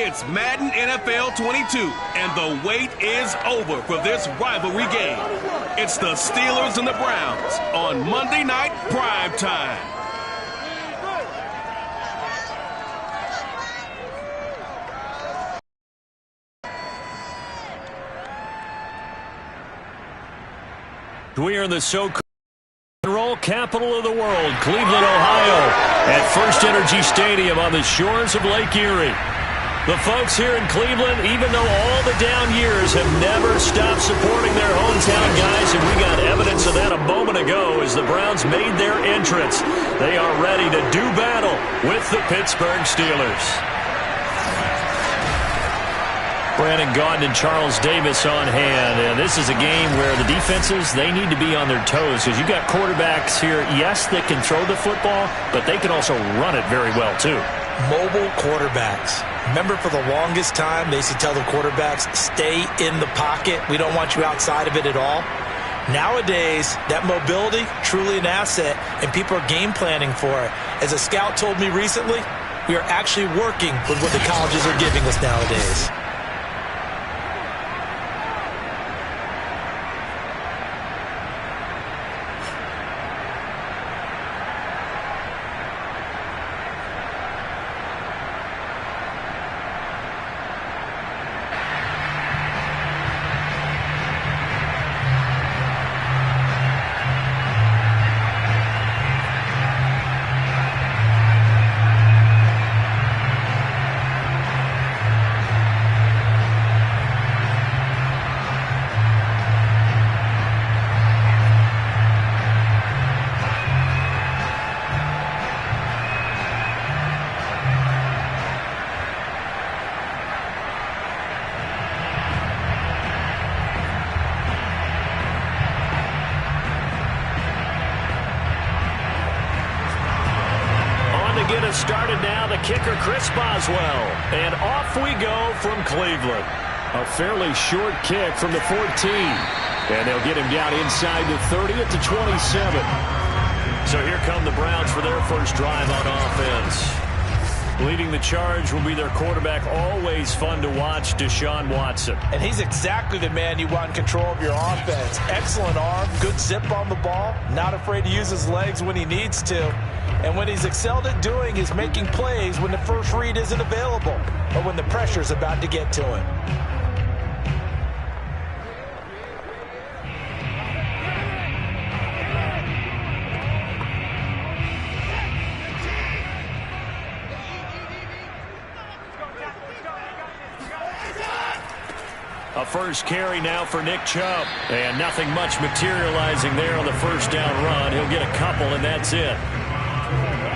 It's Madden NFL 22, and the wait is over for this rivalry game. It's the Steelers and the Browns on Monday Night Prime Time. We are in the so-called roll capital of the world, Cleveland, Ohio, at First Energy Stadium on the shores of Lake Erie. The folks here in Cleveland, even though all the down years, have never stopped supporting their hometown guys, and we got evidence of that a moment ago as the Browns made their entrance. They are ready to do battle with the Pittsburgh Steelers. Brandon Gaudin and Charles Davis on hand, and this is a game where the defenses, they need to be on their toes because you've got quarterbacks here, yes, that can throw the football, but they can also run it very well too. Mobile quarterbacks. Remember, for the longest time, they used to tell the quarterbacks, stay in the pocket. We don't want you outside of it at all. Nowadays, that mobility, truly an asset, and people are game planning for it. As a scout told me recently, we are actually working with what the colleges are giving us nowadays. Get us started now, the kicker Chris Boswell, and off we go from Cleveland. A fairly short kick from the 14, and they'll get him down inside the 30 at the 27. So here come the Browns for their first drive on offense. Leading the charge will be their quarterback, always fun to watch, Deshaun Watson. And he's exactly the man you want in control of your offense. Excellent arm, good zip on the ball, not afraid to use his legs when he needs to. And what he's excelled at doing is making plays when the first read isn't available or when the pressure's about to get to him. A first carry now for Nick Chubb. And nothing much materializing there on the first down run. He'll get a couple, and that's it.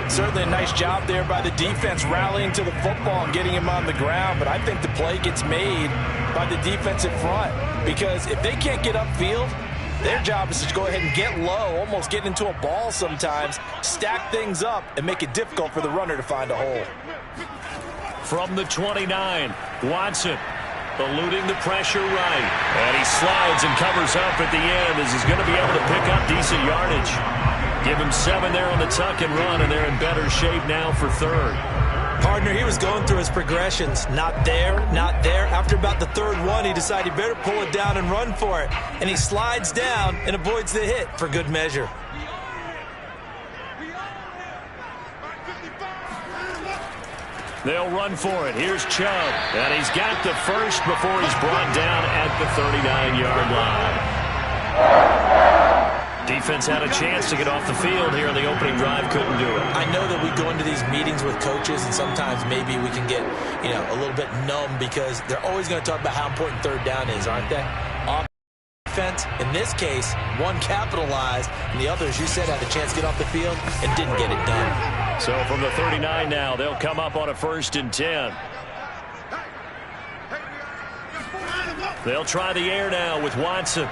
Certainly a nice job there by the defense rallying to the football and getting him on the ground, but I think the play gets made by the defensive front because if they can't get upfield, their job is to go ahead and get low, almost get into a ball sometimes, stack things up, and make it difficult for the runner to find a hole. From the 29, Watson eluding the pressure right, and he slides and covers up at the end as he's going to be able to pick up decent yardage. Give him 7 there on the tuck and run, and they're in better shape now for third. Partner, he was going through his progressions. Not there, not there. After about the third one, he decided he better pull it down and run for it. And he slides down and avoids the hit for good measure. They'll run for it. Here's Chubb, and he's got the first before he's brought down at the 39-yard line. Defense had a chance to get off the field here in the opening drive, couldn't do it. I know that we go into these meetings with coaches, and sometimes maybe we can get, a little bit numb because they're always going to talk about how important third down is, aren't they? Offense, in this case, one capitalized, and the other, as you said, had a chance to get off the field and didn't get it done. So from the 39 now, they'll come up on a 1st and 10. They'll try the air now with Watson.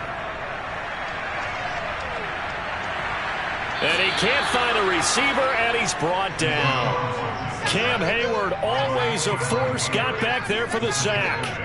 And he can't find a receiver, and he's brought down. Cam Hayward, always a force, got back there for the sack.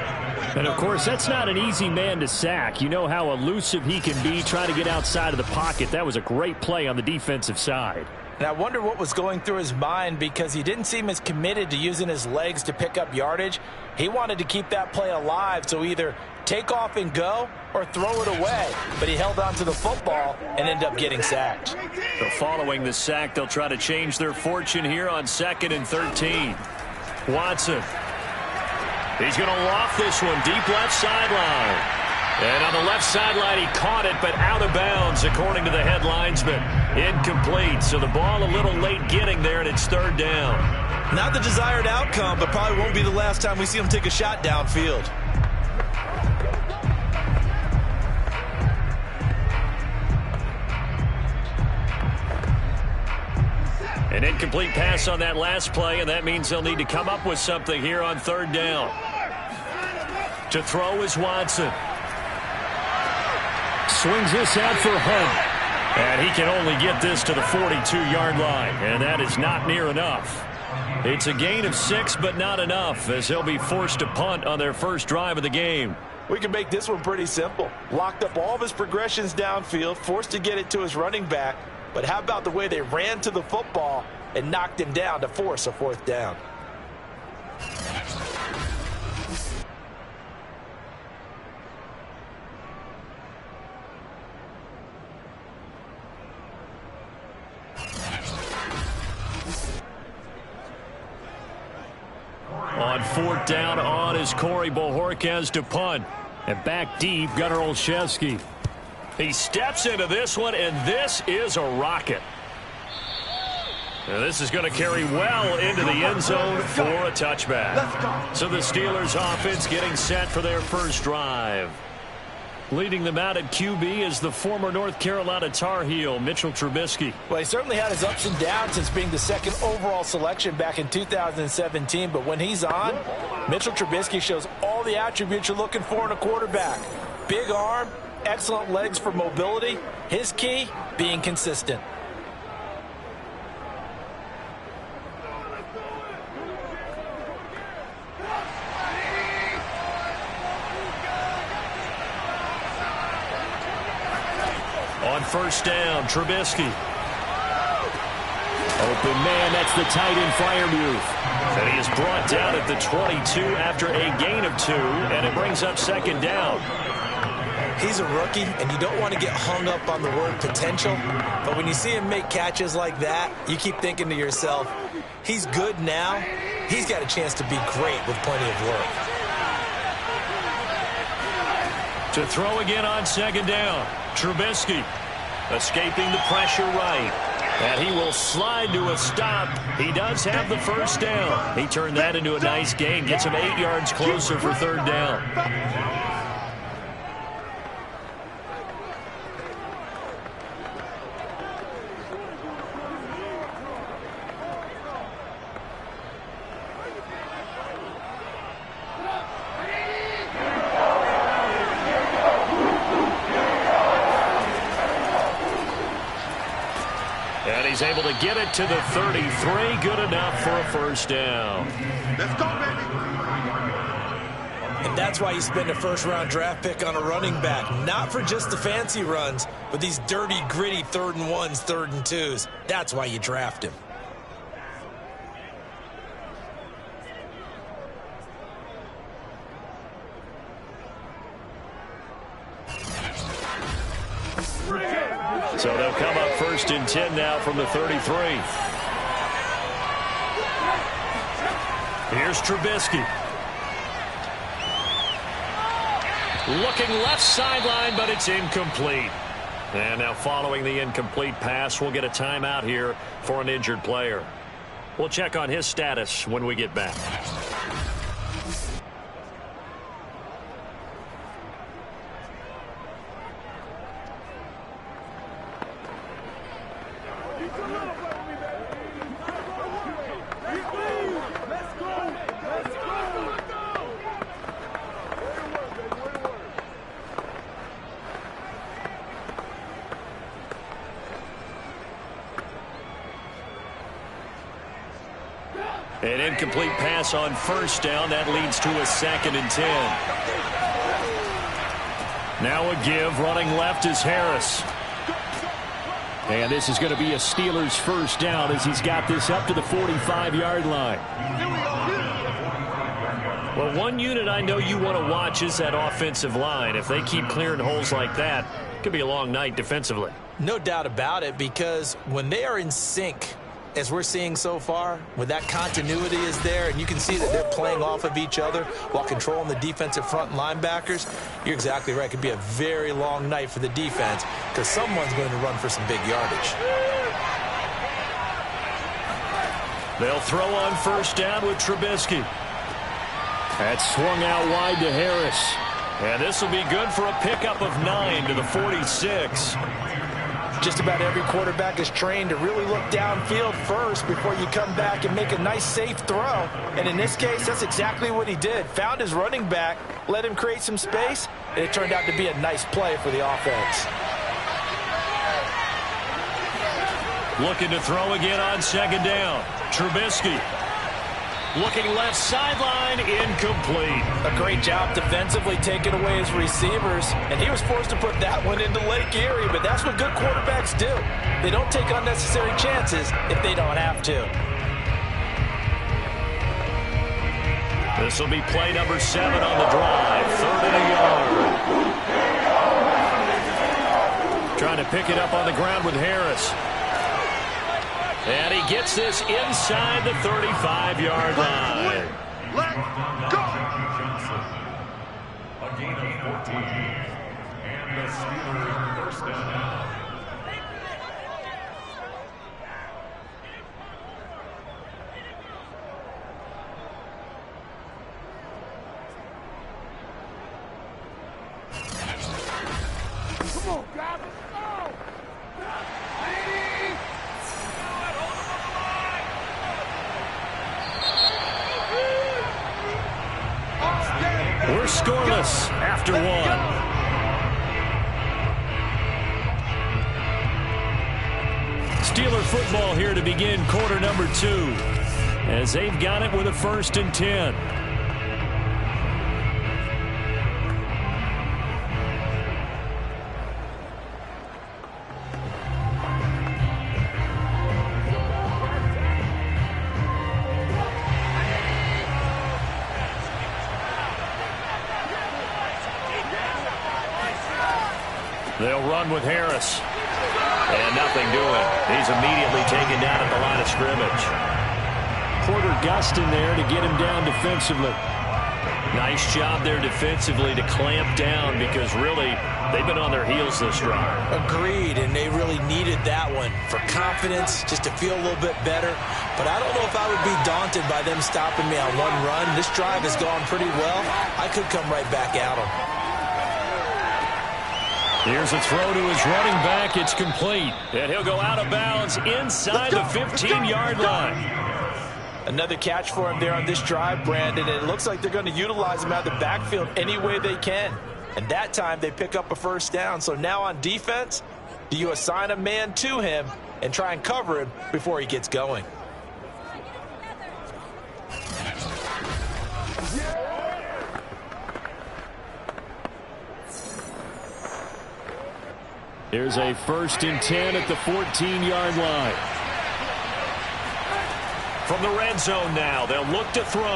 And, of course, that's not an easy man to sack. You know how elusive he can be trying to get outside of the pocket. That was a great play on the defensive side. And I wonder what was going through his mind, because he didn't seem as committed to using his legs to pick up yardage. He wanted to keep that play alive, so either take off and go or throw it away. But he held on to the football and ended up getting sacked. So following the sack, they'll try to change their fortune here on 2nd and 13. Watson. He's going to loft this one deep left sideline. And on the left sideline, he caught it, but out of bounds, according to the head linesman. Incomplete, so the ball a little late getting there, and it's 3rd down. Not the desired outcome, but probably won't be the last time we see him take a shot downfield. An incomplete pass on that last play, and that means they'll need to come up with something here on 3rd down. To throw is Watson. Swings this out for Hunt. And he can only get this to the 42-yard line, and that is not near enough. It's a gain of 6, but not enough, as he'll be forced to punt on their first drive of the game. We can make this one pretty simple. Locked up all of his progressions downfield, forced to get it to his running back. But how about the way they ran to the football and knocked him down to force a 4th down? On 4th down, on is Corey Bojorquez to punt. And back deep, Gunnar Olszewski. He steps into this one, and this is a rocket. And this is going to carry well into the end zone for a touchback. So the Steelers offense getting set for their first drive. Leading them out at QB is the former North Carolina Tar Heel, Mitchell Trubisky. Well, he certainly had his ups and downs since being the 2nd overall selection back in 2017. But when he's on, Mitchell Trubisky shows all the attributes you're looking for in a quarterback. Big arm, excellent legs for mobility. His key, being consistent. On 1st down, Trubisky. Open man, that's the tight end Freiermuth. And he is brought down at the 22 after a gain of 2, and it brings up 2nd down. He's a rookie, and you don't want to get hung up on the word potential. But when you see him make catches like that, you keep thinking to yourself, he's good now. He's got a chance to be great with plenty of work. To throw again on 2nd down, Trubisky escaping the pressure right. And he will slide to a stop. He does have the 1st down. He turned that into a nice gain. Gets him 8 yards closer for 3rd down. He's able to get it to the 33. Good enough for a 1st down. Let's go, baby. And that's why you spend a 1st-round draft pick on a running back. Not for just the fancy runs, but these dirty, gritty 3rd and 1s, 3rd and 2s. That's why you draft him. So they'll come up 1st and 10 now from the 33. Here's Trubisky. Looking left sideline, but it's incomplete. And now following the incomplete pass, we'll get a timeout here for an injured player. We'll check on his status when we get back. An incomplete pass on 1st down. That leads to a 2nd and 10. Now a give. Running left is Harris. And this is going to be a Steelers first down as he's got this up to the 45-yard line. Well, one unit I know you want to watch is that offensive line. If they keep clearing holes like that, it could be a long night defensively. No doubt about it, because when they are in sync, as we're seeing so far, when that continuity is there and you can see that they're playing off of each other while controlling the defensive front linebackers, you're exactly right. It could be a very long night for the defense because someone's going to run for some big yardage. They'll throw on first down with Trubisky. That's swung out wide to Harris. And this will be good for a pickup of 9 to the 46. Just about every quarterback is trained to really look downfield first before you come back and make a nice, safe throw. And in this case, that's exactly what he did. Found his running back, let him create some space, and it turned out to be a nice play for the offense. Looking to throw again on second down. Trubisky. Looking left sideline, incomplete. A great job defensively taking away his receivers, and he was forced to put that one into Lake Erie, but that's what good quarterbacks do. They don't take unnecessary chances if they don't have to. This will be play number 7 on the drive, 3rd and a yard. Trying to pick it up on the ground with Harris. And he gets this inside the 35-yard line. Let go. A gain of 14. And the Steelers first down. Come on, guys. We're scoreless after 1. Steeler football here to begin quarter number 2 as they've got it with a 1st and 10. They'll run with Harris. And nothing doing. He's immediately taken down at the line of scrimmage. Porter Gustin there to get him down defensively. Nice job there defensively to clamp down because really they've been on their heels this drive. Agreed, and they really needed that one for confidence, just to feel a little bit better. But I don't know if I would be daunted by them stopping me on one run. This drive has gone pretty well. I could come right back at them. Here's a throw to his running back. It's complete. And he'll go out of bounds inside the 15-yard line. Another catch for him there on this drive, Brandon. And it looks like they're going to utilize him out of the backfield any way they can. And that time they pick up a first down. So now on defense, do you assign a man to him and try and cover him before he gets going? Here's a 1st and 10 at the 14-yard line. From the red zone now, they'll look to throw.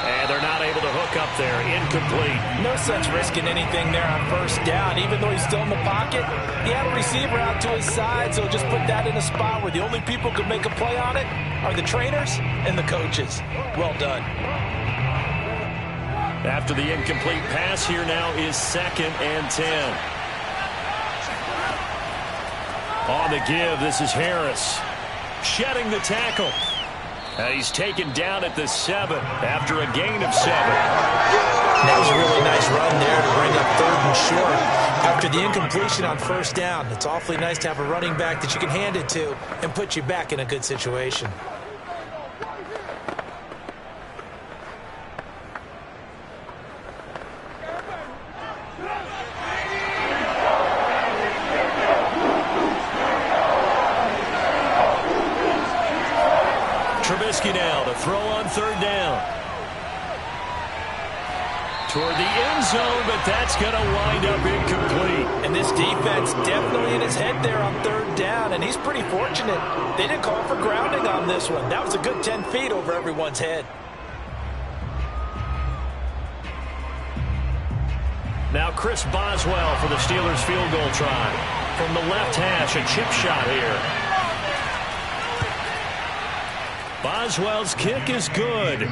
And they're not able to hook up there. Incomplete. No sense risking anything there on first down. Even though he's still in the pocket, he had a receiver out to his side, so just put that in a spot where the only people who can make a play on it are the trainers and the coaches. Well done. After the incomplete pass, here now is 2nd and 10. On the give, this is Harris. Shedding the tackle. And he's taken down at the 7 after a gain of 7. That was a really nice run there to bring up 3rd and short. After the incompletion on first down, it's awfully nice to have a running back that you can hand it to and put you back in a good situation. Trubisky now to throw on 3rd down. Toward the end zone, but that's going to wind up incomplete. And this defense definitely in his head there on third down, and he's pretty fortunate. They didn't call for grounding on this one. That was a good 10 feet over everyone's head. Now Chris Boswell for the Steelers field goal try. From the left hash, a chip shot here. Boswell's kick is good.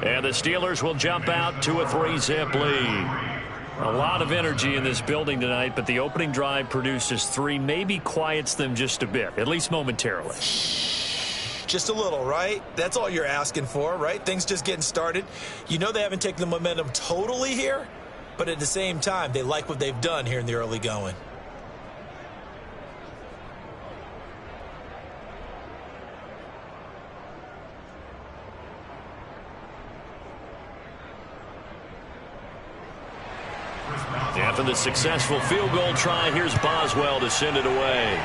And the Steelers will jump out to a 3-zip lead. A lot of energy in this building tonight, but the opening drive produces 3, maybe quiets them just a bit, at least momentarily. Just a little, right? That's all you're asking for, right? Things just getting started. You know they haven't taken the momentum totally here, but at the same time, they like what they've done here in the early going. After the successful field goal try, here's Boswell to send it away.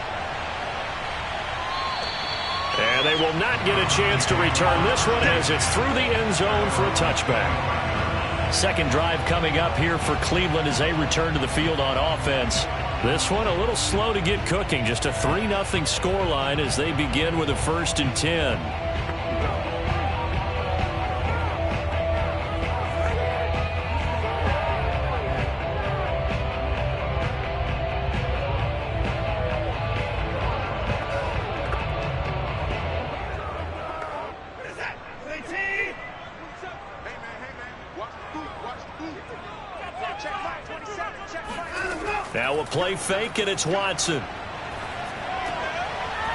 And they will not get a chance to return this one as it's through the end zone for a touchback. Second drive coming up here for Cleveland as they return to the field on offense. This one a little slow to get cooking. Just a 3-0 scoreline as they begin with a 1st and 10. Now a play fake, and it's Watson.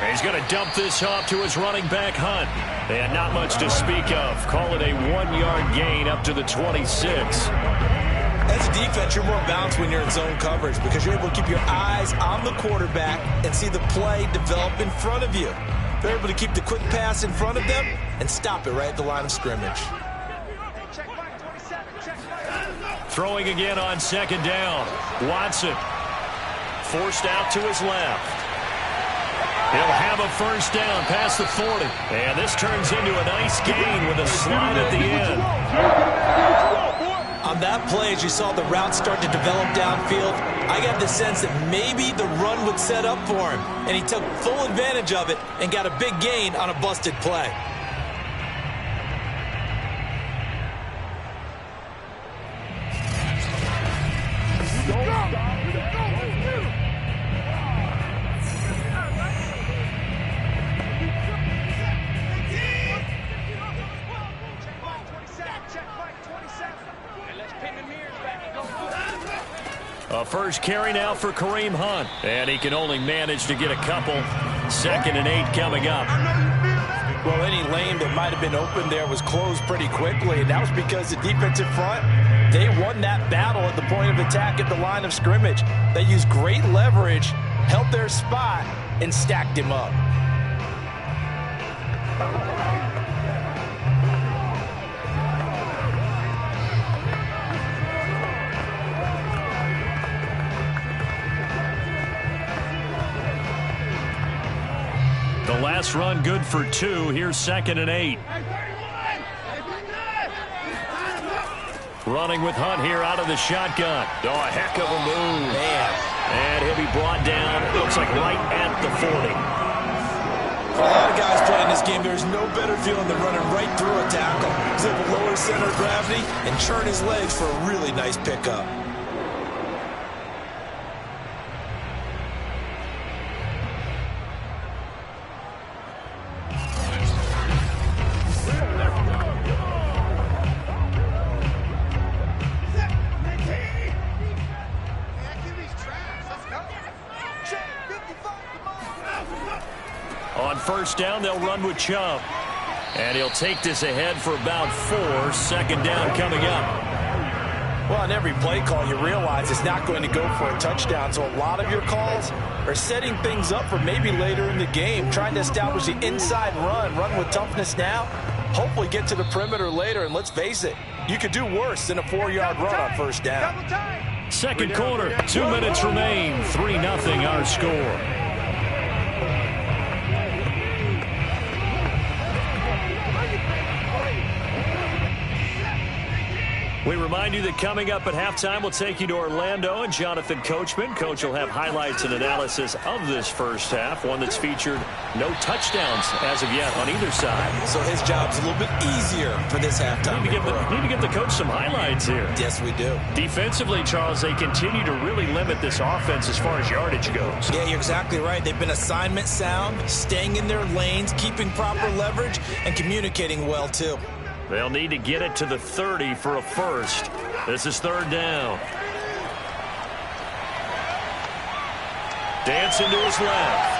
He's going to dump this off to his running back, Hunt. And not much to speak of. Call it a 1-yard gain up to the 26. As a defense, you're more balanced when you're in zone coverage because you're able to keep your eyes on the quarterback and see the play develop in front of you. They're able to keep the quick pass in front of them and stop it right at the line of scrimmage. Throwing again on second down. Watson forced out to his left. He'll have a first down past the 40. And this turns into a nice gain with a slide at the end. On that play, as you saw the route start to develop downfield, I got the sense that maybe the run would set up for him. And he took full advantage of it and got a big gain on a busted play. A first carry now for Kareem Hunt. And he can only manage to get a couple. 2nd and 8 coming up. Well, any lane that might have been open there was closed pretty quickly, and that was because the defensive front, they won that battle at the point of attack at the line of scrimmage. They used great leverage, held their spot, and stacked him up. The last run good for 2. Here's 2nd and 8. Running with Hunt here out of the shotgun. Oh, a heck of a move. Man. And he'll be brought down, looks like right at the 40. For a lot of guys playing this game, there's no better feeling than running right through a tackle. He's able to lower center of gravity and churn his legs for a really nice pickup. On first down, they'll run with Chubb. And he'll take this ahead for about 4. 2nd down coming up. Well, on every play call, you realize it's not going to go for a touchdown. So a lot of your calls are setting things up for maybe later in the game, trying to establish the inside run with toughness now, hopefully get to the perimeter later. And let's face it, you could do worse than a 4-yard run on first down. Second quarter, 2 minutes remain. 3-0 our score. We We remind you that coming up at halftime, we'll take you to Orlando and Jonathan Coachman. Coach will have highlights and analysis of this first half, one that's featured no touchdowns as of yet on either side. So his job's a little bit easier for this halftime. Need to give the coach some highlights here. Yes, we do. Defensively, Charles, they continue to really limit this offense as far as yardage goes. Yeah, you're exactly right. They've been assignment sound, staying in their lanes, keeping proper leverage, and communicating well, too. They'll need to get it to the 30 for a first. This is third down. Dancing to his left.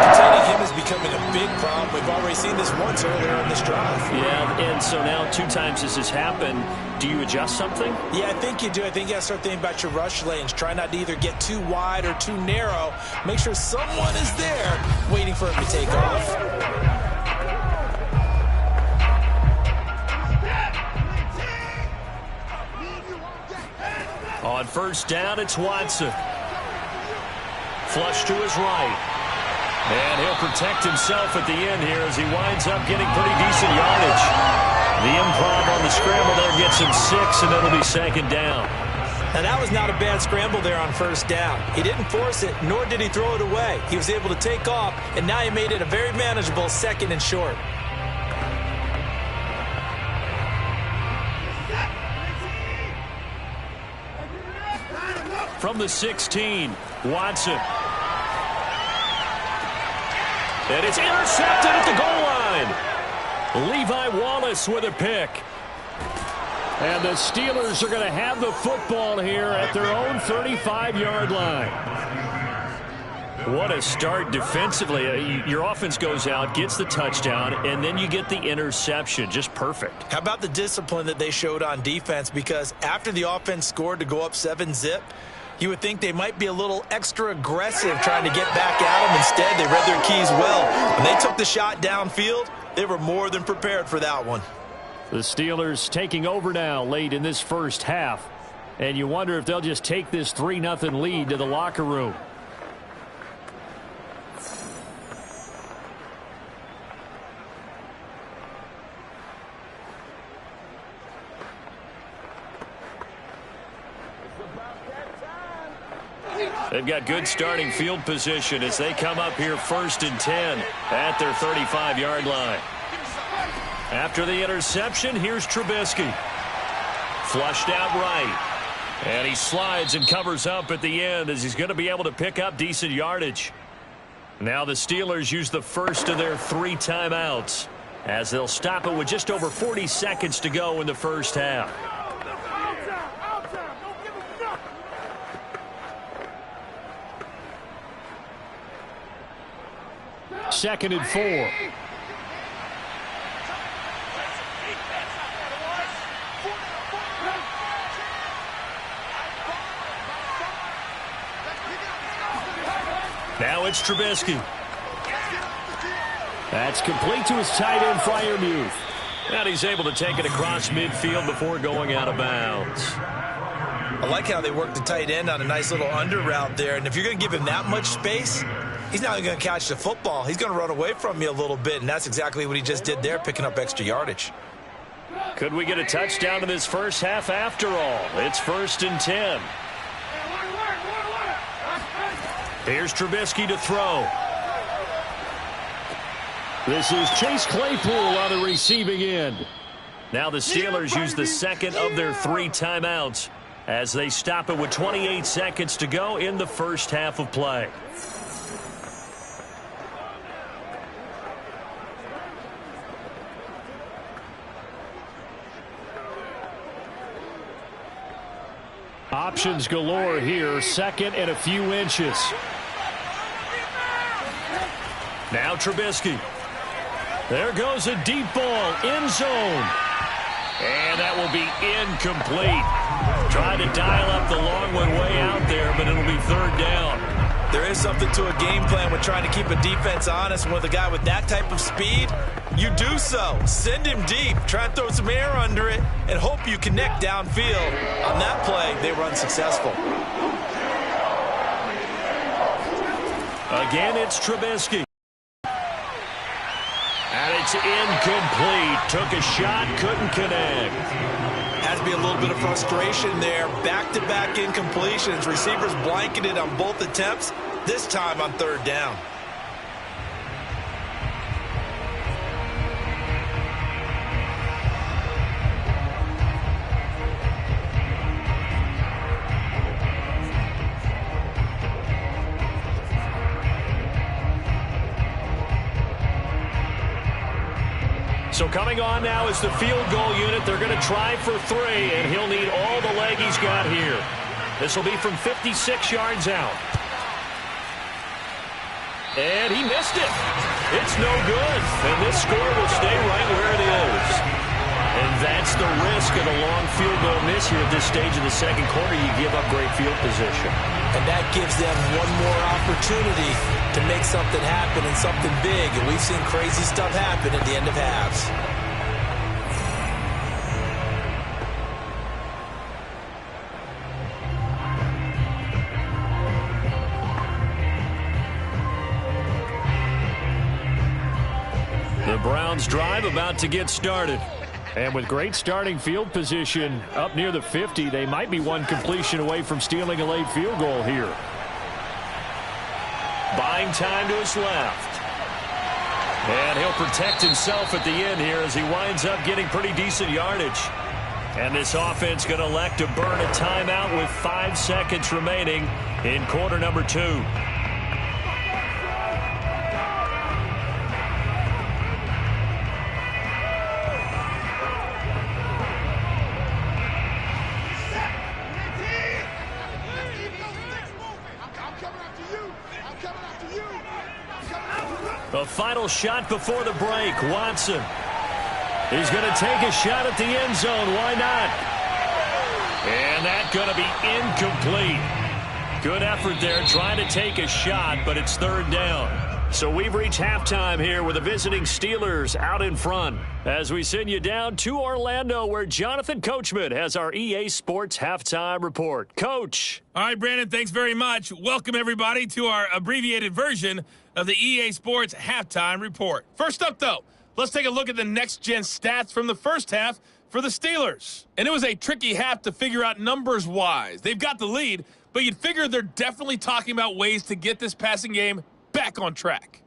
Containing him is becoming a big problem. We've already seen this once earlier in this drive. Yeah, and so now 2 times this has happened. Do you adjust something? Yeah, I think you do. I think you got to start thinking about your rush lanes. Try not to either get too wide or too narrow. Make sure someone is there waiting for him to take off. On first down, it's Watson. Flush to his right. And he'll protect himself at the end here as he winds up getting pretty decent yardage. The improv on the scramble there gets him 6, and it'll be second down. Now, that was not a bad scramble there on first down. He didn't force it, nor did he throw it away. He was able to take off, and now he made it a very manageable second and short. From the 16, Watson. And it's intercepted at the goal line. Levi Wallace with a pick. And the Steelers are going to have the football here at their own 35-yard line. What a start defensively. Your offense goes out, gets the touchdown, and then you get the interception. Just perfect. How about the discipline that they showed on defense? Because after the offense scored to go up 7-zip, you would think they might be a little extra aggressive trying to get back at them. Instead, they read their keys well. When they took the shot downfield, they were more than prepared for that one. The Steelers taking over now late in this first half. And you wonder if they'll just take this 3-0 lead to the locker room. They've got good starting field position as they come up here 1st and 10 at their 35-yard line. After the interception, here's Trubisky. Flushed out right. And he slides and covers up at the end as he's going to be able to pick up decent yardage. Now the Steelers use the first of their 3 timeouts as they'll stop it with just over 40 seconds to go in the first half. Second and 4. Now it's Trubisky. That's complete to his tight end, Freiermuth. And he's able to take it across midfield before going out of bounds. I like how they work the tight end on a nice little under route there. And if you're going to give him that much space, he's not going to catch the football. He's going to run away from you a little bit, and that's exactly what he just did there, picking up extra yardage. Could we get a touchdown in this first half after all? It's 1st and 10. Here's Trubisky to throw. This is Chase Claypool on the receiving end. Now the Steelers use the second of their 3 timeouts as they stop it with 28 seconds to go in the first half of play. Options galore here, 2nd and a few inches. Now Trubisky. There goes a deep ball, end zone. And that will be incomplete. Trying to dial up the long one way out there, but it'll be 3rd down. There is something to a game plan with trying to keep a defense honest. With a guy with that type of speed, you do so. Send him deep. Try and throw some air under it and hope you connect downfield. On that play, they were unsuccessful. Again, it's Trubisky. is incomplete. Took a shot, couldn't connect. Has to be a little bit of frustration there. Back-to-back incompletions. Receivers blanketed on both attempts, this time on third down. So coming on now is the field goal unit. They're going to try for 3, and he'll need all the leg he's got here. This will be from 56 yards out. And he missed it. It's no good. And this score will stay right where it is. And that's the risk of a long field goal miss here at this stage of the second quarter. You give up great field position. And that gives them one more opportunity to make something happen and something big. And we've seen crazy stuff happen at the end of halves. The Browns drive about to get started. And with great starting field position up near the 50, they might be one completion away from stealing a late field goal here. Buying time to his left. And he'll protect himself at the end here as he winds up getting pretty decent yardage. And this offense going to elect to burn a timeout with 5 seconds remaining in quarter number 2. The final shot before the break. Watson. He's going to take a shot at the end zone. Why not? And that's going to be incomplete. Good effort there trying to take a shot, but it's third down. So we've reached halftime here with the visiting Steelers out in front as we send you down to Orlando where Jonathan Coachman has our EA Sports Halftime Report. Coach. All right, Brandon, thanks very much. Welcome, everybody, to our abbreviated version of the EA Sports Halftime Report. First up, though, let's take a look at the next-gen stats from the first half for the Steelers. And it was a tricky half to figure out numbers-wise. They've got the lead, but you'd figure they're definitely talking about ways to get this passing game back on track.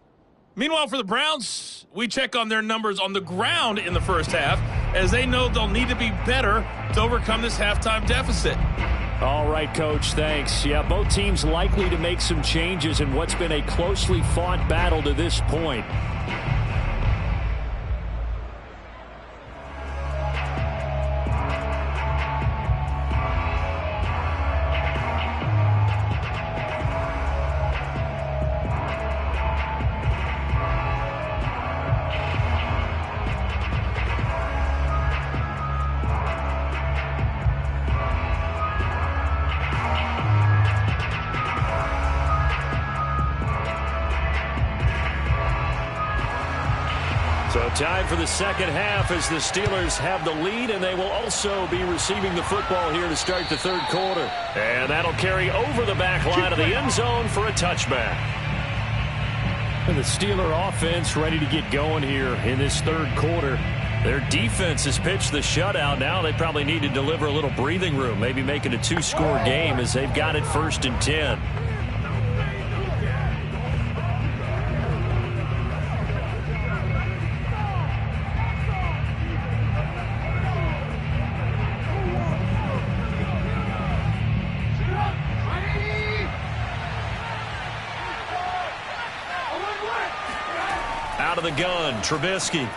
Meanwhile, for the Browns, we check on their numbers on the ground in the first half, as they know they'll need to be better to overcome this halftime deficit. All right, Coach, thanks. Yeah, both teams likely to make some changes in what's been a closely fought battle to this point. Time for the second half as the Steelers have the lead, and they will also be receiving the football here to start the third quarter. And that'll carry over the back line of the end zone for a touchback. And the Steeler offense ready to get going here in this third quarter. Their defense has pitched the shutout. Now they probably need to deliver a little breathing room, maybe make it a 2-score game as they've got it 1st and 10. Out of the gun, Trubisky.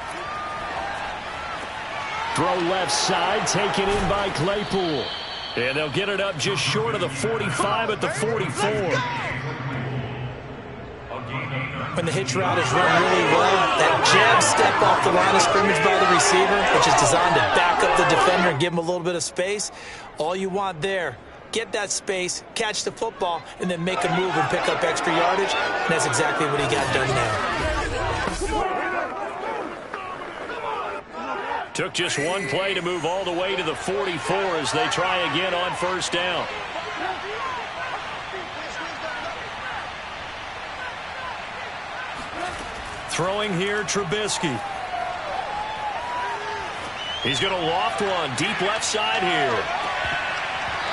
Throw left side, taken in by Claypool. And they'll get it up just short of the 45 at the 44. When the hitch route is run really well, that jab step off the line of scrimmage by the receiver, which is designed to back up the defender and give him a little bit of space, all you want there, get that space, catch the football, and then make a move and pick up extra yardage. And that's exactly what he got done there. Took just one play to move all the way to the 44 as they try again on first down. Throwing here, Trubisky. He's going to loft one deep left side here.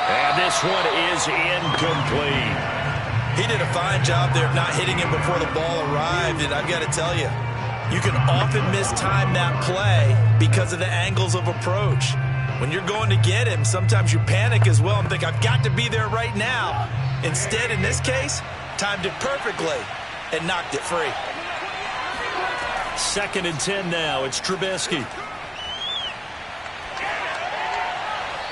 And this one is incomplete. He did a fine job there of not hitting him before the ball arrived, and I've got to tell you, you can often mistime that play because of the angles of approach. When you're going to get him, sometimes you panic as well and think, I've got to be there right now. Instead, in this case, timed it perfectly and knocked it free. 2nd and 10 now. It's Trubisky.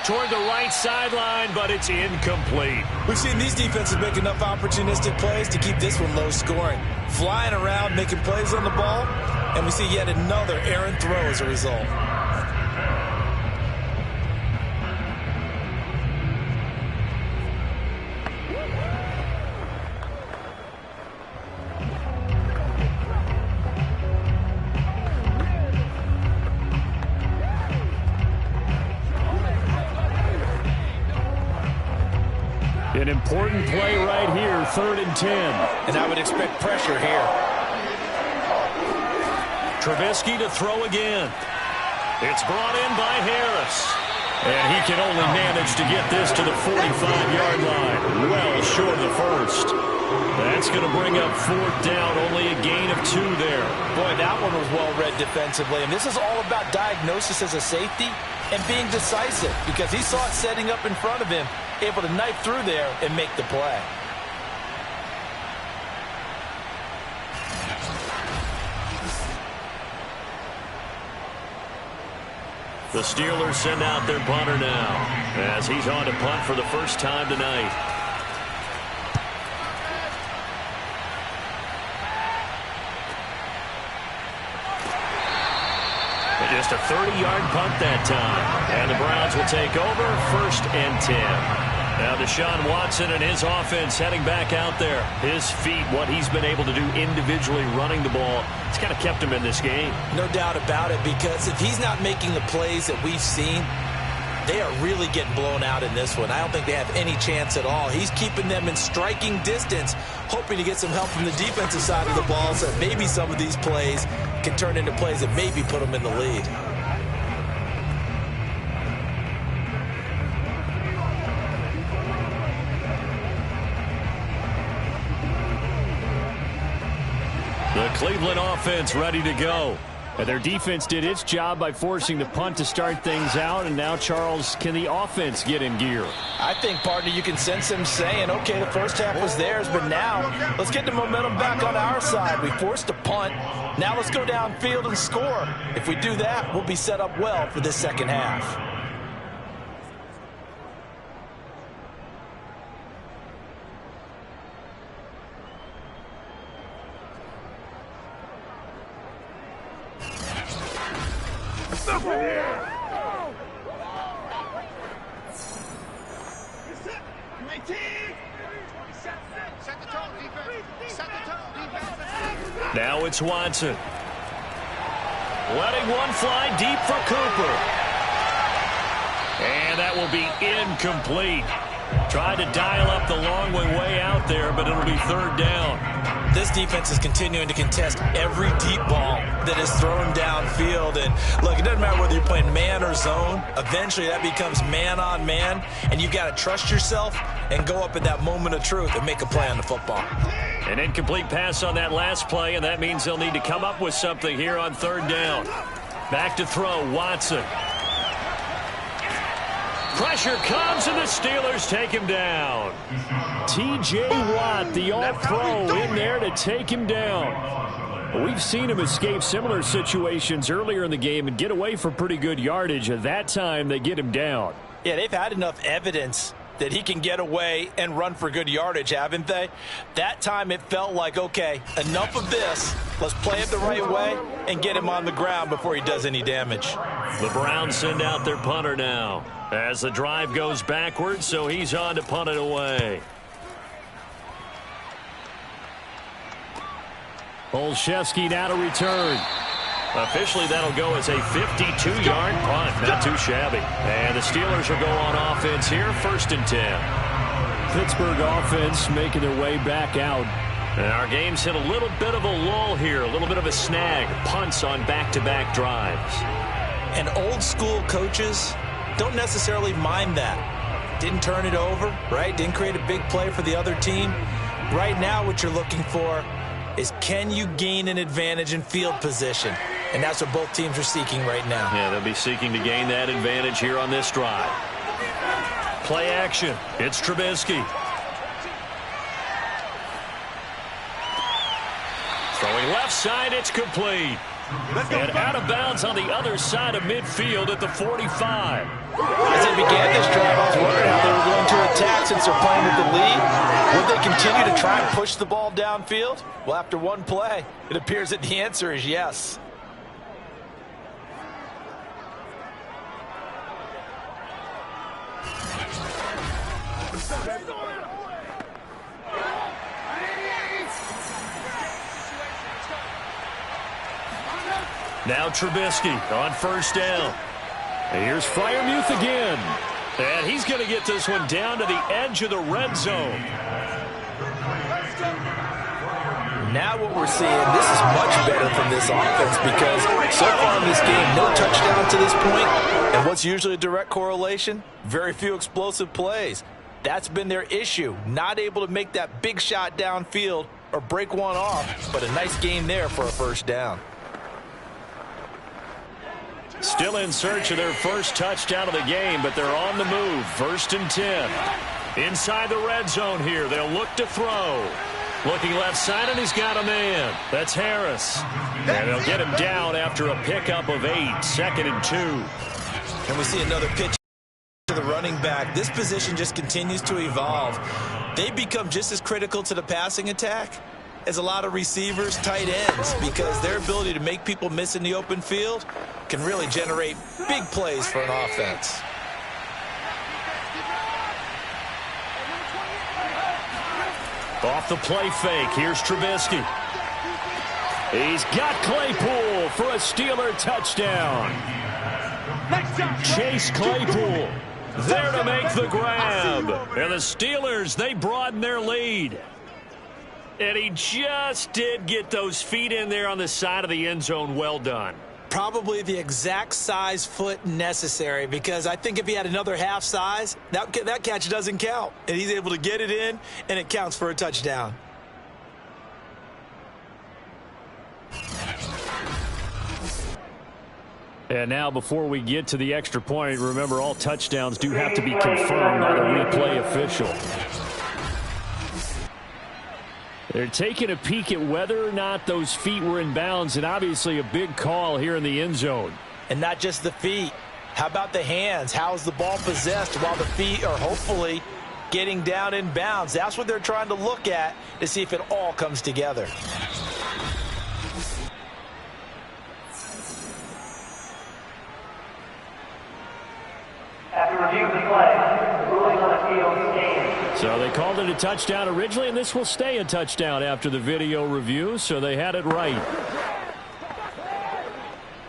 Toward the right sideline, but it's incomplete. We've seen these defenses make enough opportunistic plays to keep this one low scoring. Flying around, making plays on the ball, and we see yet another errant throw as a result. An important play right here, 3rd and 10. And I would expect pressure here. Trubisky to throw again. It's brought in by Harris. And he can only manage to get this to the 45-yard line. Well short of the first. That's going to bring up 4th down. Only a gain of 2 there. Boy, that one was well read defensively. And this is all about diagnosis as a safety and being decisive, because he saw it setting up in front of him, able to knife through there and make the play. The Steelers send out their punter now as he's on to punt for the first time tonight. Just a 30-yard punt that time. And the Browns will take over 1st and 10. Now Deshaun Watson and his offense heading back out there. His feet, what he's been able to do individually running the ball, it's kind of kept him in this game. No doubt about it, because if he's not making the plays that we've seen, they are really getting blown out in this one. I don't think they have any chance at all. He's keeping them in striking distance, hoping to get some help from the defensive side of the ball so that maybe some of these plays can turn into plays that maybe put them in the lead. The Cleveland offense ready to go. And their defense did its job by forcing the punt to start things out. And now, Charles, can the offense get in gear? I think, partner, you can sense them saying, okay, the first half was theirs, but now let's get the momentum back on our side. We forced a punt. Now let's go downfield and score. If we do that, we'll be set up well for this second half. Now it's Watson. Letting one fly deep for Cooper. And that will be incomplete. Tried to dial up the long way out there, but it'll be 3rd down. This defense is continuing to contest every deep ball that is thrown downfield. And look, it doesn't matter whether you're playing man or zone. Eventually that becomes man on man, and you've got to trust yourself and go up at that moment of truth and make a play on the football. An incomplete pass on that last play, and that means they'll need to come up with something here on 3rd down. Back to throw, Watson. Pressure comes, and the Steelers take him down. T.J. Watt, the all-pro, in there to take him down. We've seen him escape similar situations earlier in the game and get away for pretty good yardage. At that time, they get him down. Yeah, they've had enough evidence that he can get away and run for good yardage, haven't they? That time it felt like, okay, enough of this. Let's play it the right way and get him on the ground before he does any damage. The Browns send out their punter now as the drive goes backwards, so he's on to punt it away. Olszewski now to return. Officially, that'll go as a 52-yard punt. Not too shabby. And the Steelers will go on offense here, 1st and 10. Pittsburgh offense making their way back out. And our game's hit a little bit of a lull here, a little bit of a snag. Punts on back-to-back drives. And old school coaches don't necessarily mind that. Didn't turn it over, right? Didn't create a big play for the other team. Right now what you're looking for is, can you gain an advantage in field position? And that's what both teams are seeking right now. Yeah, they'll be seeking to gain that advantage here on this drive. Play action. It's Trubisky. Throwing left side, it's complete. And out of bounds on the other side of midfield at the 45. As they began this drive, I was wondering how they were going to attack since they're playing with the lead. Would they continue to try and push the ball downfield? Well, after one play, it appears that the answer is yes. Now Trubisky on first down. And here's Freiermuth again. And he's going to get this one down to the edge of the red zone. Now what we're seeing, this is much better from this offense because so far in this game, no touchdown to this point. And what's usually a direct correlation? Very few explosive plays. That's been their issue. Not able to make that big shot downfield or break one off. But a nice game there for a first down. Still in search of their first touchdown of the game, but they're on the move. 1st and 10. Inside the red zone here. They'll look to throw. Looking left side, and he's got a man. That's Harris. And they'll get him down after a pickup of 8. 2nd and 2. And we see another pitch to the running back. This position just continues to evolve. They become just as critical to the passing attack as a lot of receivers, tight ends, because their ability to make people miss in the open field can really generate big plays for an offense. Off the play fake, here's Trubisky. He's got Claypool for a Steeler touchdown. Chase Claypool there to make the grab. And the Steelers, they broaden their lead. And he just did get those feet in there on the side of the end zone. Well done. Probably the exact size foot necessary, because I think if he had another half size, that catch doesn't count. And he's able to get it in, and it counts for a touchdown. And now before we get to the extra point, remember all touchdowns do have to be confirmed by the replay official. They're taking a peek at whether or not those feet were in bounds, and obviously a big call here in the end zone. And not just the feet. How about the hands? How is the ball possessed while the feet are hopefully getting down in bounds? That's what they're trying to look at to see if it all comes together. After review of the play, ruling on the field stands. So they called it a touchdown originally, and this will stay a touchdown after the video review, so they had it right.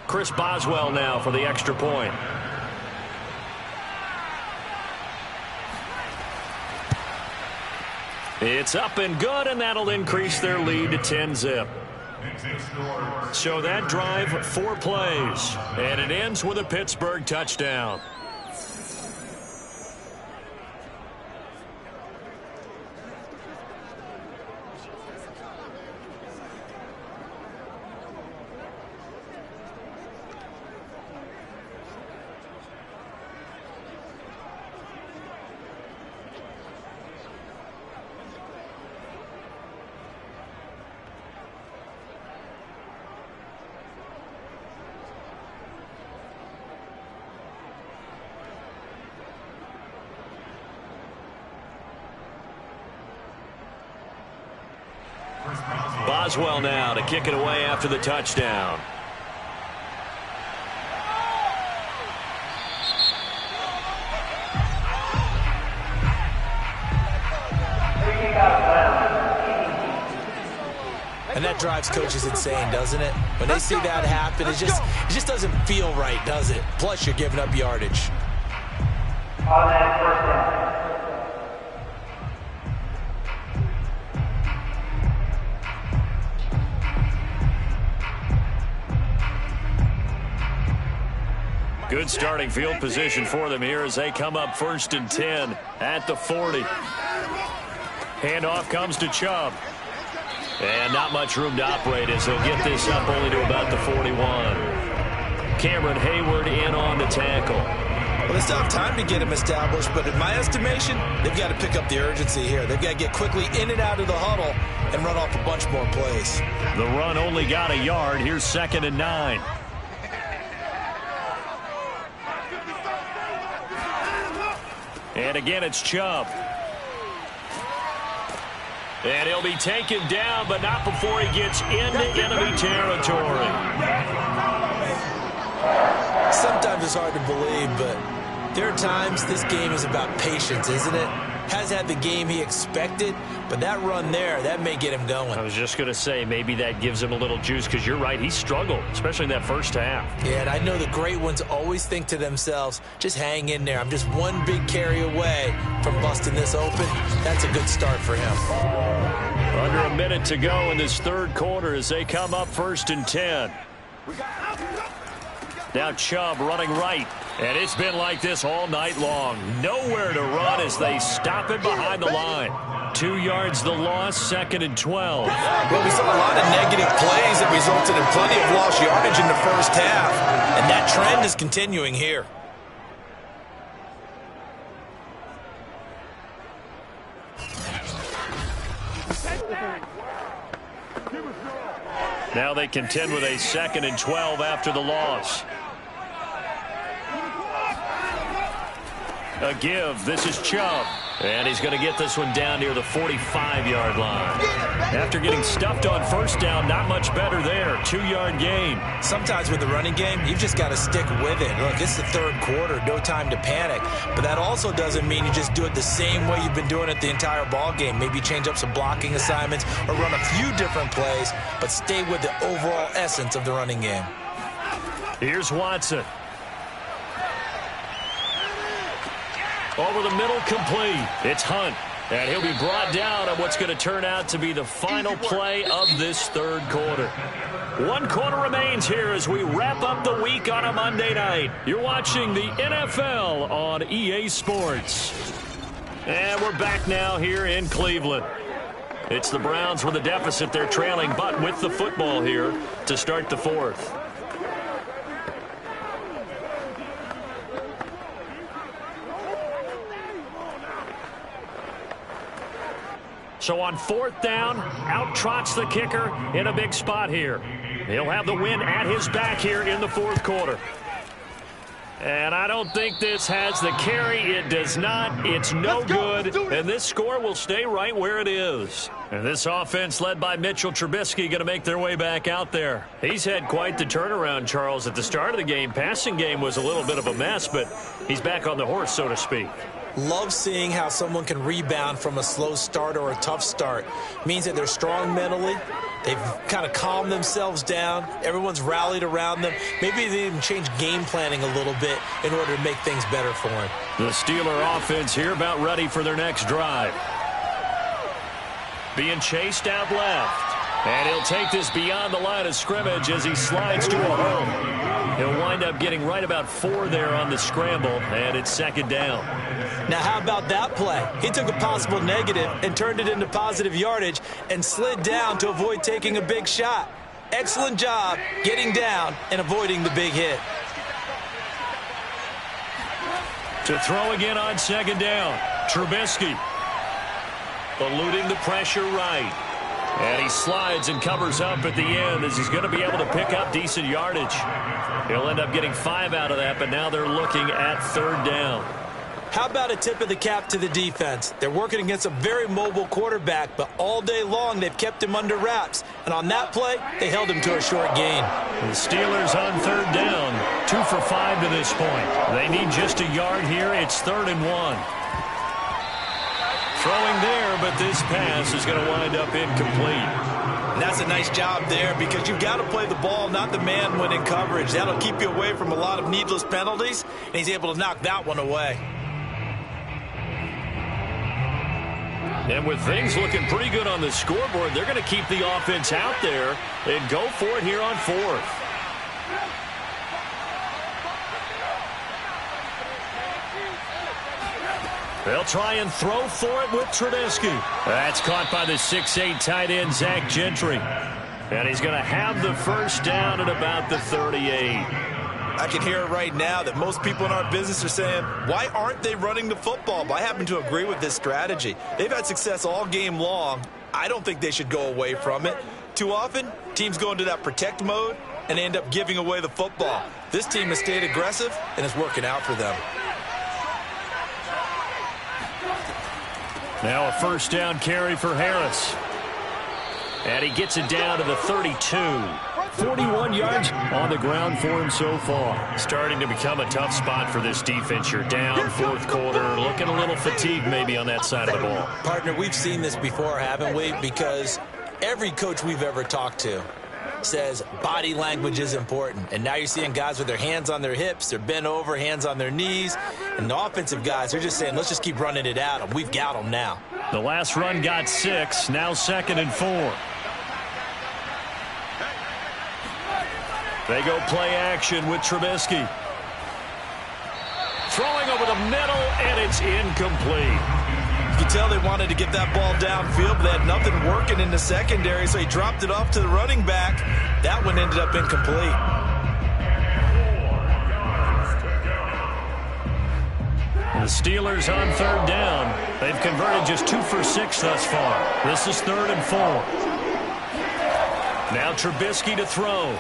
Chris Boswell now for the extra point. It's up and good, and that'll increase their lead to 10-zip. So that drive, 4 plays, and it ends with a Pittsburgh touchdown. Boswell now to kick it away after the touchdown. And that drives coaches insane, doesn't it? When they see that happen, it just doesn't feel right, does it? Plus, you're giving up yardage. On that first down. Good starting field position for them here as they come up 1st and 10 at the 40. Handoff comes to Chubb. And not much room to operate as he'll get this up only to about the 41. Cameron Hayward in on the tackle. Well, they still have time to get him established, but in my estimation, they've got to pick up the urgency here. They've got to get quickly in and out of the huddle and run off a bunch more plays. The run only got a yard. Here's 2nd and 9. And again, it's Chubb. And he'll be taken down, but not before he gets into enemy territory. Sometimes it's hard to believe, but there are times this game is about patience, isn't it? Has had the game he expected, but that run there, that may get him going. I was just going to say, maybe that gives him a little juice, because you're right, he struggled, especially in that first half. Yeah, and I know the great ones always think to themselves, just hang in there. I'm just one big carry away from busting this open. That's a good start for him. Under a minute to go in this 3rd quarter as they come up 1st and 10. Now Chubb running right. And it's been like this all night long. Nowhere to run as they stop it behind the line. 2 yards the loss, 2nd and 12. Well, we saw a lot of negative plays that resulted in plenty of lost yardage in the first half. And that trend is continuing here. Now they contend with a 2nd and 12 after the loss. A give. This is Chubb. And he's going to get this one down near the 45-yard line. After getting stuffed on 1st down, not much better there. 2-yard gain. Sometimes with the running game, you've just got to stick with it. Look, it's the 3rd quarter. No time to panic. But that also doesn't mean you just do it the same way you've been doing it the entire ball game. Maybe change up some blocking assignments or run a few different plays, but stay with the overall essence of the running game. Here's Watson. Over the middle, complete. It's Hunt. And he'll be brought down on what's going to turn out to be the final play of this 3rd quarter. 1 quarter remains here as we wrap up the week on a Monday night. You're watching the NFL on EA Sports. And we're back now here in Cleveland. It's the Browns with a deficit. They're trailing, but with the football here to start the 4th. So on 4th down, out trots the kicker in a big spot here. He'll have the win at his back here in the 4th quarter. And I don't think this has the carry. It does not. It's no good. And this score will stay right where it is. And this offense led by Mitchell Trubisky going to make their way back out there. He's had quite the turnaround, Charles. At the start of the game, passing game was a little bit of a mess, but he's back on the horse, so to speak. Love seeing how someone can rebound from a slow start or a tough start. Means that they're strong mentally. They've kind of calmed themselves down. Everyone's rallied around them. Maybe they even change game planning a little bit in order to make things better for them. The Steeler offense here about ready for their next drive. Being chased out left. And he'll take this beyond the line of scrimmage as he slides to a hole. He'll wind up getting right about 4 there on the scramble, and it's 2nd down. Now, how about that play? He took a possible negative and turned it into positive yardage and slid down to avoid taking a big shot. Excellent job getting down and avoiding the big hit. To throw again on 2nd down, Trubisky eluding the pressure right. And he slides and covers up at the end as he's going to be able to pick up decent yardage. He'll end up getting 5 out of that, but now they're looking at 3rd down. How about a tip of the cap to the defense? They're working against a very mobile quarterback, but all day long they've kept him under wraps. And on that play, they held him to a short gain. The Steelers on 3rd down, 2 for 5 to this point. They need just a yard here. It's 3rd and 1. Throwing there, but this pass is going to wind up incomplete. And that's a nice job there because you've got to play the ball, not the man when in coverage. That'll keep you away from a lot of needless penalties, and he's able to knock that one away. And with things looking pretty good on the scoreboard, they're going to keep the offense out there and go for it here on 4th. They'll try and throw for it with Trubisky. That's caught by the 6'8" tight end, Zach Gentry. And he's going to have the first down at about the 38. I can hear it right now that most people in our business are saying, why aren't they running the football? But I happen to agree with this strategy. They've had success all game long. I don't think they should go away from it. Too often, teams go into that protect mode and end up giving away the football. This team has stayed aggressive, and it's working out for them. Now a first down carry for Harris. And he gets it down to the 32. 41 yards on the ground for him so far. Starting to become a tough spot for this defense. You're down fourth quarter, looking a little fatigued maybe on that side of the ball. Partner, we've seen this before, haven't we? Because every coach we've ever talked to says body language is important. And now you're seeing guys with their hands on their hips, they're bent over, hands on their knees. And the offensive guys are just saying, let's just keep running it at them. We've got them now. The last run got 6, now 2nd and 4. They go play action with Trubisky. Throwing over the middle, and it's incomplete. You could tell they wanted to get that ball downfield, but they had nothing working in the secondary, so he dropped it off to the running back. That one ended up incomplete. The Steelers on 3rd down. They've converted just 2 for 6 thus far. This is 3rd and 4. Now Trubisky to throw.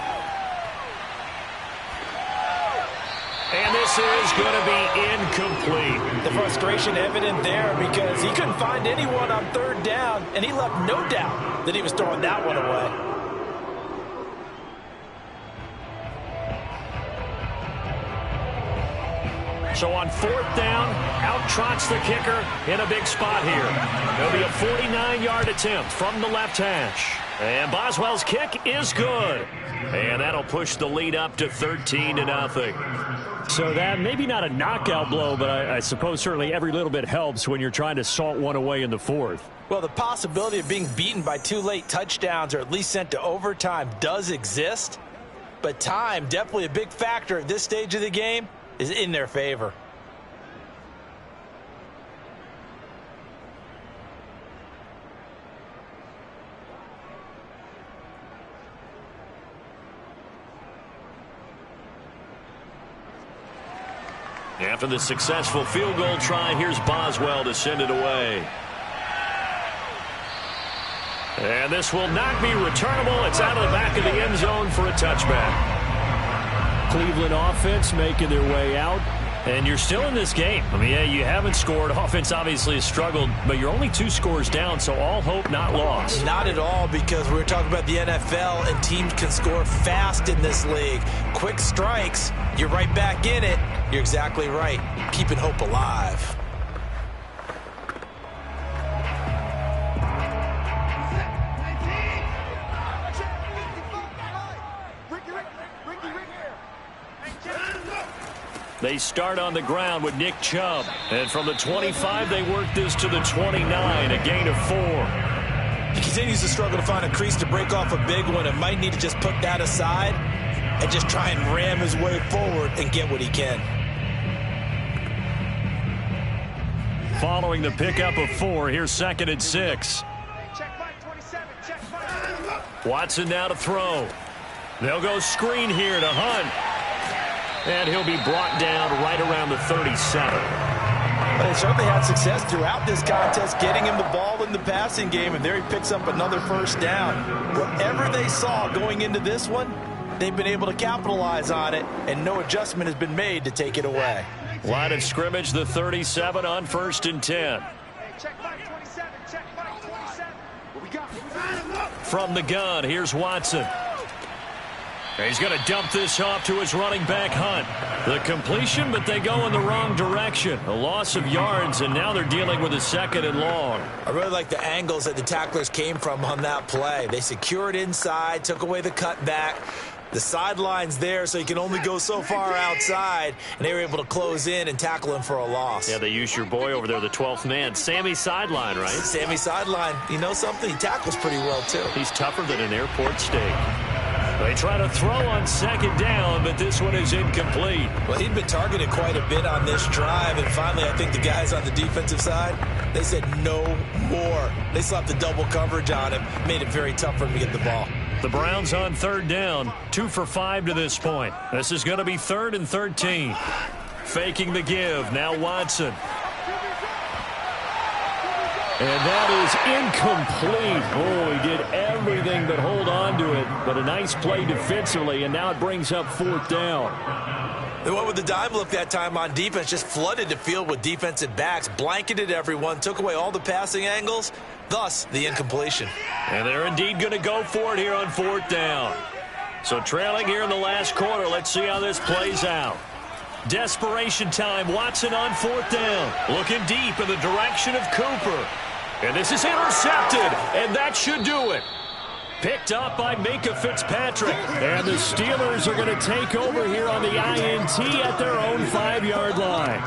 And this is going to be incomplete. The frustration evident there because he couldn't find anyone on 3rd down, and he left no doubt that he was throwing that one away. So on 4th down, out trots the kicker in a big spot here. There'll be a 49-yard attempt from the left hash. And Boswell's kick is good. And that'll push the lead up to 13-0. So that maybe not a knockout blow, but I suppose certainly every little bit helps when you're trying to salt one away in the 4th. Well, the possibility of being beaten by 2 late touchdowns or at least sent to overtime does exist. But time, definitely a big factor at this stage of the game, is in their favor. After the successful field goal try, here's Boswell to send it away. And this will not be returnable. It's out of the back of the end zone for a touchback. Cleveland offense making their way out. And you're still in this game. I mean, yeah, you haven't scored. Offense obviously has struggled, but you're only 2 scores down, so all hope not lost. Not at all, because we're talking about the NFL, and teams can score fast in this league. Quick strikes, you're right back in it. You're exactly right. Keeping hope alive. They start on the ground with Nick Chubb. And from the 25, they work this to the 29, a gain of 4. He continues to struggle to find a crease to break off a big one and might need to just put that aside and just try and ram his way forward and get what he can. Following the pickup of 4, here's 2nd and 6. Watson now to throw. They'll go screen here to Hunt. And he'll be brought down right around the 37. They certainly had success throughout this contest, getting him the ball in the passing game, and there he picks up another first down. Whatever they saw going into this one, they've been able to capitalize on it, and no adjustment has been made to take it away. Line of scrimmage, the 37 on 1st and 10. From the gun, here's Watson. He's going to dump this off to his running back, Hunt. The completion, but they go in the wrong direction. A loss of yards, and now they're dealing with a 2nd and long. I really like the angles that the tacklers came from on that play. They secured inside, took away the cutback. The sideline's there, so he can only go so far outside, and they were able to close in and tackle him for a loss. Yeah, they used your boy over there, the 12th man. Sammy Sideline, right? Sammy Sideline. You know something? He tackles pretty well, too. He's tougher than an airport steak. They try to throw on second down, but this one is incomplete. Well, he'd been targeted quite a bit on this drive, and finally I think the guys on the defensive side, they said no more. They slapped the double coverage on him, made it very tough for him to get the ball. The Browns on third down, 2 for 5 to this point. This is going to be 3rd and 13. Faking the give, now Watson. And that is incomplete. Oh, he did everything but hold on to it. But a nice play defensively, and now it brings up 4th down. They went with the dive look that time on defense, just flooded the field with defensive backs, blanketed everyone, took away all the passing angles, thus the incompletion. And they're indeed going to go for it here on 4th down. So trailing here in the last quarter, let's see how this plays out. Desperation time, Watson on 4th down. Looking deep in the direction of Cooper. And this is intercepted, and that should do it. Picked up by Minka Fitzpatrick. And the Steelers are going to take over here on the INT at their own 5-yard line.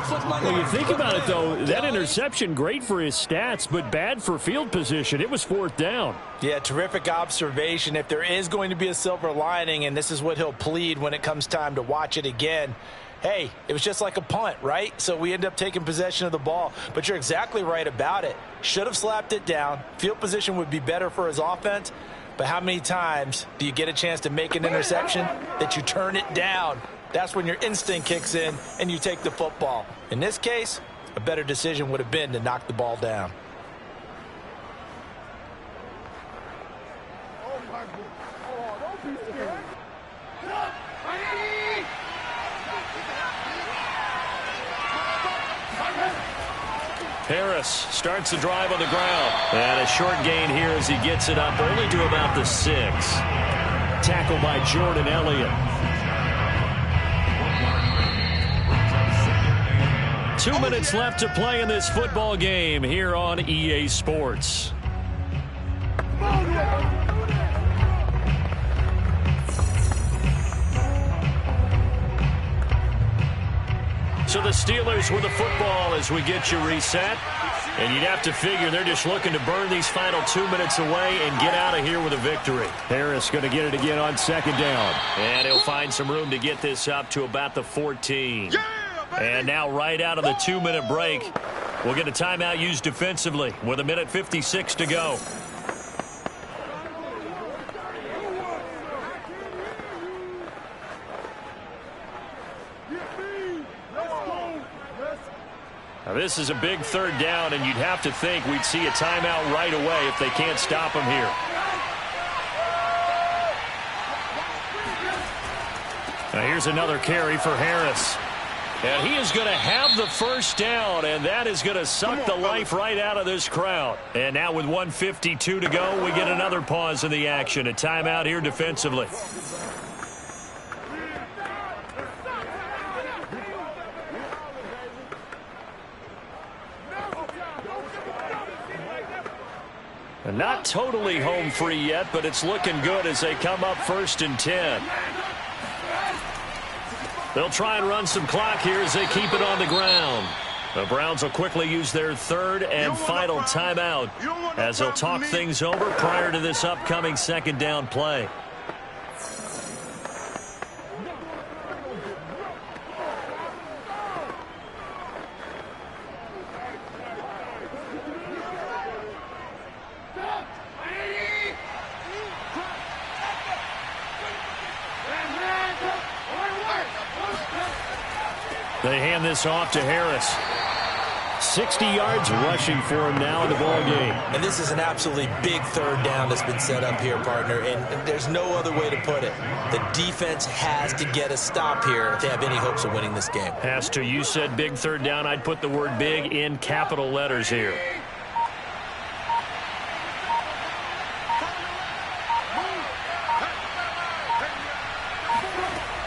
Well, you think about it, though, that interception, great for his stats, but bad for field position. It was 4th down. Yeah, terrific observation. If there is going to be a silver lining, and this is what he'll plead when it comes time to watch it again, hey, it was just like a punt, right? So we end up taking possession of the ball. But you're exactly right about it. Should have slapped it down. Field position would be better for his offense. But how many times do you get a chance to make an interception that you turn it down? That's when your instinct kicks in and you take the football. In this case, a better decision would have been to knock the ball down. Harris starts the drive on the ground. And a short gain here as he gets it up only to about the 6. Tackled by Jordan Elliott. 2 minutes left to play in this football game here on EA Sports. So the Steelers with the football as we get you reset. And you'd have to figure they're just looking to burn these final 2 minutes away and get out of here with a victory. Harris going to get it again on second down. And he'll find some room to get this up to about the 14. And now right out of the 2-minute break, we'll get a timeout used defensively with 1:56 to go. Now this is a big 3rd down, and you'd have to think we'd see a timeout right away if they can't stop him here. Now here's another carry for Harris. And he is going to have the 1st down, and that is going to suck the life right out of this crowd. And now with 1:52 to go, we get another pause in the action. A timeout here defensively. And not totally home free yet, but it's looking good as they come up 1st and 10. They'll try and run some clock here as they keep it on the ground. The Browns will quickly use their 3rd and final timeout as they'll talk things over prior to this upcoming 2nd down play. They hand this off to Harris. 60 yards rushing for him now in the ball game. And this is an absolutely big 3rd down that's been set up here, partner, and there's no other way to put it. The defense has to get a stop here if they have any hopes of winning this game. Has to. You said big 3rd down. I'd put the word big in capital letters here.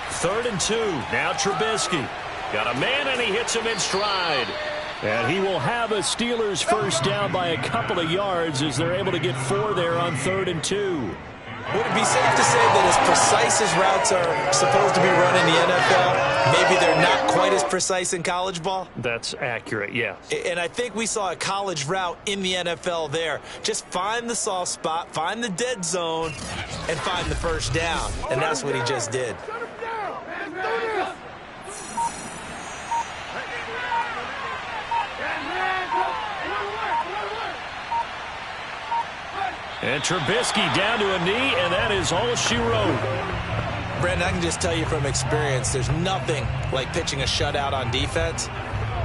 Third and 2. Now Trubisky. Got a man, and he hits him in stride. And he will have a Steelers 1st down by a couple of yards as they're able to get 4 there on 3rd and 2. Would it be safe to say that as precise as routes are supposed to be run in the NFL, maybe they're not quite as precise in college ball? That's accurate, yes. And I think we saw a college route in the NFL there. Just find the soft spot, find the dead zone, and find the first down. And that's what he just did. And Trubisky down to a knee, and that is all she wrote. Brandon, I can just tell you from experience, there's nothing like pitching a shutout on defense,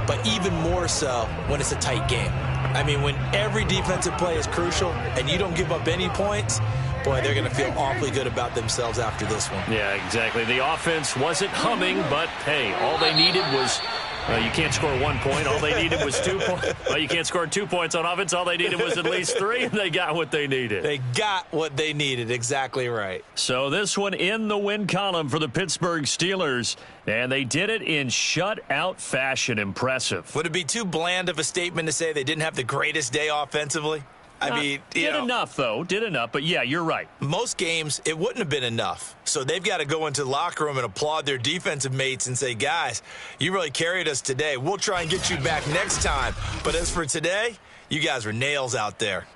but even more so when it's a tight game. I mean, when every defensive play is crucial and you don't give up any points, boy, they're going to feel awfully good about themselves after this one. Yeah, exactly. The offense wasn't humming, but, hey, all they needed was you can't score 1 point. All they needed was 2 points. Well, you can't score 2 points on offense. All they needed was at least 3, and they got what they needed. They got what they needed. Exactly right. So this one in the win column for the Pittsburgh Steelers, and they did it in shutout fashion. Impressive. Would it be too bland of a statement to say they didn't have the greatest day offensively? I mean, did enough, though. Did enough. But, yeah, you're right. Most games, it wouldn't have been enough. So they've got to go into the locker room and applaud their defensive mates and say, guys, you really carried us today. We'll try and get you back next time. But as for today, you guys were nails out there.